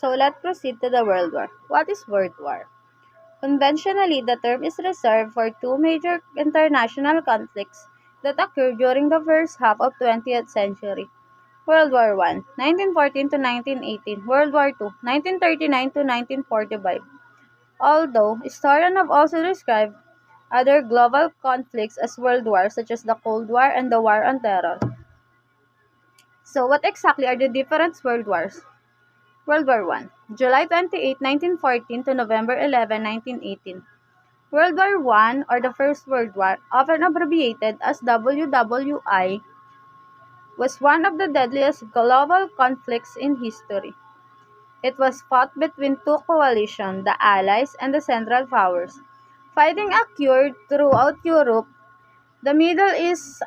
So let's proceed to the World War. What is World War? Conventionally, the term is reserved for two major international conflicts that occurred during the first half of 20th century. World War I, 1914 to 1918, World War II, 1939 to 1945. Although historians have also described other global conflicts as world wars such as the Cold War and the War on Terror. So what exactly are the different world wars? World War I, July 28, 1914 to November 11, 1918. World War I, or the First World War, often abbreviated as WWI, was one of the deadliest global conflicts in history. It was fought between two coalitions, the Allies and the Central Powers. Fighting occurred throughout Europe, the Middle East,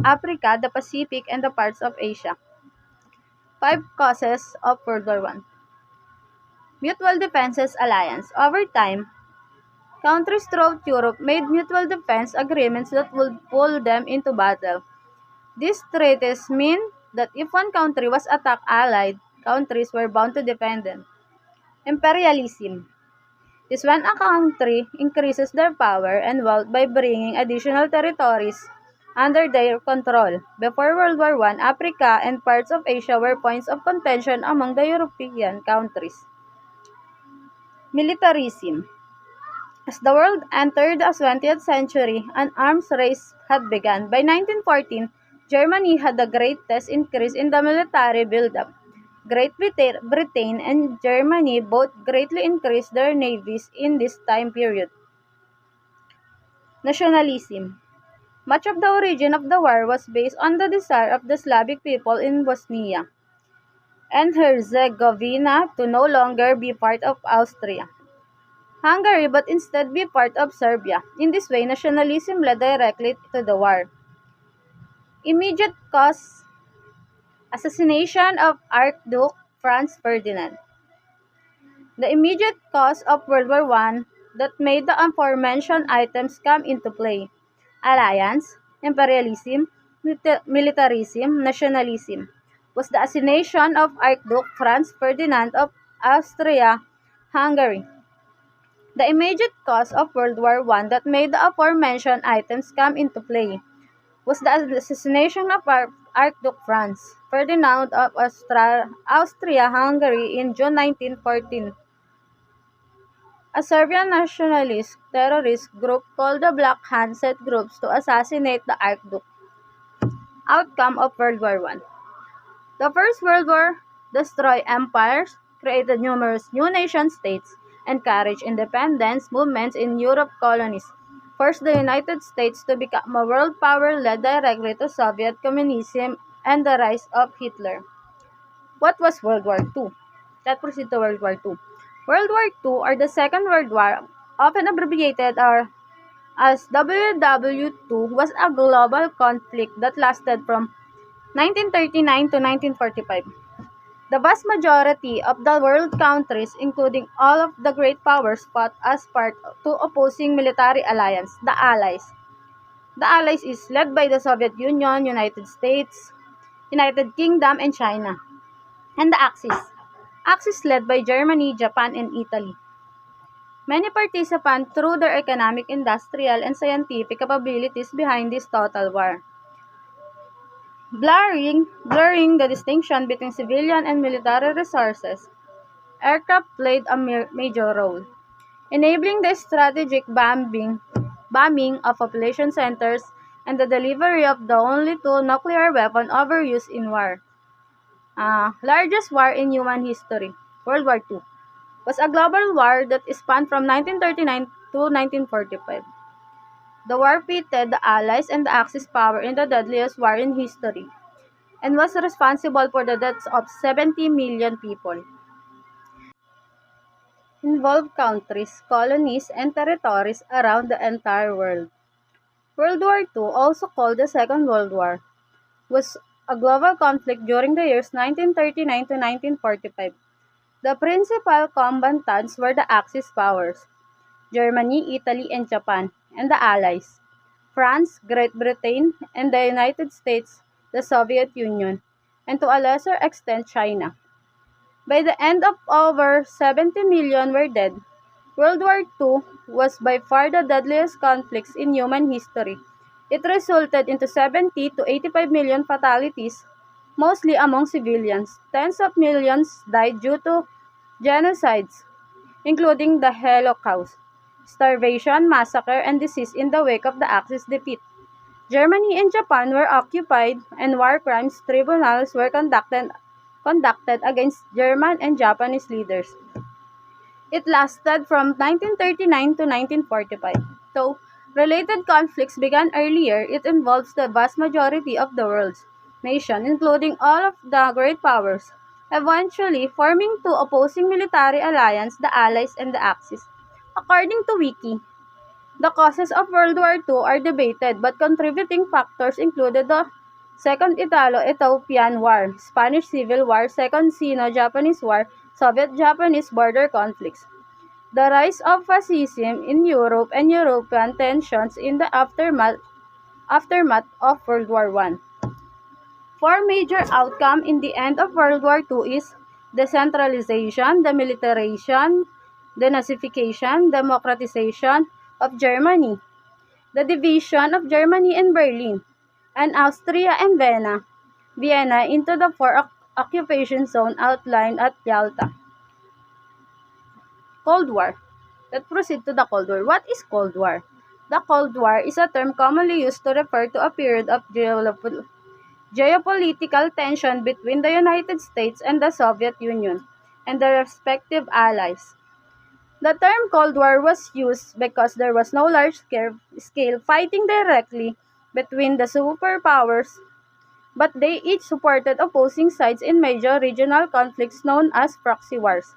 Africa, the Pacific, and the parts of Asia. 5 causes of World War I. Mutual Defenses Alliance. Over time, countries throughout Europe made mutual defense agreements that would pull them into battle. These treaties mean that if one country was attacked, allied countries were bound to defend them. Imperialism is when a country increases their power and wealth by bringing additional territories under their control. Before World War I, Africa and parts of Asia were points of contention among the European countries. Militarism. As the world entered the 20th century, an arms race had begun. By 1914, Germany had the greatest increase in the military buildup. Great Britain and Germany both greatly increased their navies in this time period. Nationalism. Much of the origin of the war was based on the desire of the Slavic people in Bosnia and Herzegovina to no longer be part of Austria Hungary but instead be part of Serbia. In this way, nationalism led directly to the war. Immediate cause: assassination of Archduke Franz Ferdinand. The immediate cause of World War I that made the aforementioned items come into play: alliance, imperialism, militarism, nationalism, was the assassination of Archduke Franz Ferdinand of Austria-Hungary. The immediate cause of World War I that made the aforementioned items come into play was the assassination of Archduke Franz Ferdinand of Austria-Hungary in June 1914. A Serbian nationalist terrorist group called the Black Hand set groups to assassinate the Archduke. Outcome of World War I. The First World War destroyed empires, created numerous new nation-states, encouraged independence movements in Europe colonies, forced the United States to become a world power led directly to Soviet communism and the rise of Hitler. What was World War II? Let's proceed to World War II. World War II, or the Second World War, often abbreviated as WW2, was a global conflict that lasted from 1939 to 1945. The vast majority of the world countries, including all of the great powers, fought as part of two opposing military alliances, the Allies. The Allies is led by the Soviet Union, United States, United Kingdom, and China. And the Axis. Axis led by Germany, Japan, and Italy. Many participants threw their economic, industrial, and scientific capabilities behind this total war, blurring the distinction between civilian and military resources. Aircraft played a major role, enabling the strategic bombing of population centers and the delivery of the only two nuclear weapons ever used in war. Largest war in human history, World War II, was a global war that spanned from 1939 to 1945. The war pitted the Allies and the Axis power in the deadliest war in history and was responsible for the deaths of 70 million people. Involved countries, colonies, and territories around the entire world. World War II, also called the Second World War, was a global conflict during the years 1939 to 1945. The principal combatants were the Axis powers, Germany, Italy, and Japan, and the Allies, France, Great Britain, and the United States, the Soviet Union, and to a lesser extent China. By the end of over 70 million were dead. World War II was by far the deadliest conflict in human history. It resulted into 70 to 85 million fatalities, mostly among civilians. Tens of millions died due to genocides, including the Holocaust, starvation, massacre, and disease in the wake of the Axis defeat. Germany and Japan were occupied, and war crimes tribunals were conducted against German and Japanese leaders. It lasted from 1939 to 1945. Though related conflicts began earlier, it involves the vast majority of the world's nations, including all of the great powers, eventually forming two opposing military alliances, the Allies and the Axis. According to Wiki, the causes of World War II are debated, but contributing factors included the Second Italo-Ethiopian War, Spanish Civil War, Second Sino-Japanese War, Soviet-Japanese border conflicts, the rise of fascism in Europe, and European tensions in the aftermath of World War I. Four major outcomes in the end of World War II is decentralization, demilitarization, denazification, democratization of Germany, the division of Germany and Berlin, and Austria and Vienna into the four occupation zones outlined at Yalta. Cold War. Let's proceed to the Cold War. What is Cold War? The Cold War is a term commonly used to refer to a period of geopolitical tension between the United States and the Soviet Union and their respective allies. The term Cold War was used because there was no large-scale fighting directly between the superpowers, but they each supported opposing sides in major regional conflicts known as proxy wars.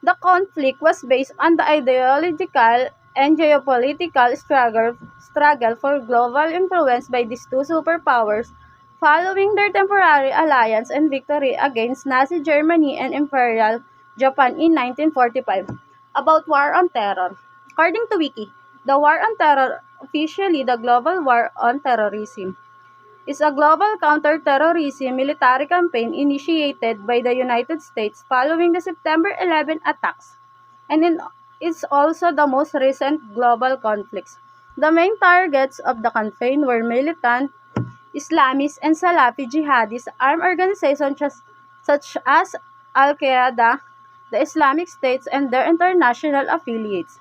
The conflict was based on the ideological and geopolitical struggle for global influence by these two superpowers following their temporary alliance and victory against Nazi Germany and Imperial Japan in 1945. About War on Terror. According to Wiki, the War on Terror, officially the Global War on Terrorism, is a global counter-terrorism military campaign initiated by the United States following the September 11 attacks, and is also the most recent global conflicts. The main targets of the campaign were militant Islamist and Salafi jihadist armed organizations such as Al-Qaeda, the Islamic States, and their international affiliates.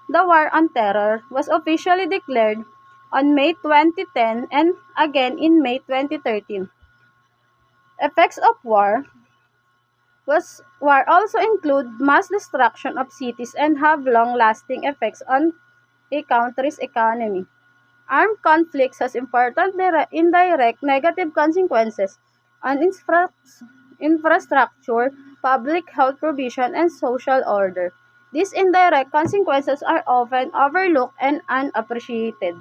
The War on Terror was officially declared on May 2010 and again in May 2013. Effects of war also include mass destruction of cities and have long-lasting effects on a country's economy. Armed conflicts has important indirect negative consequences on infrastructure, public health provision, and social order. These indirect consequences are often overlooked and unappreciated.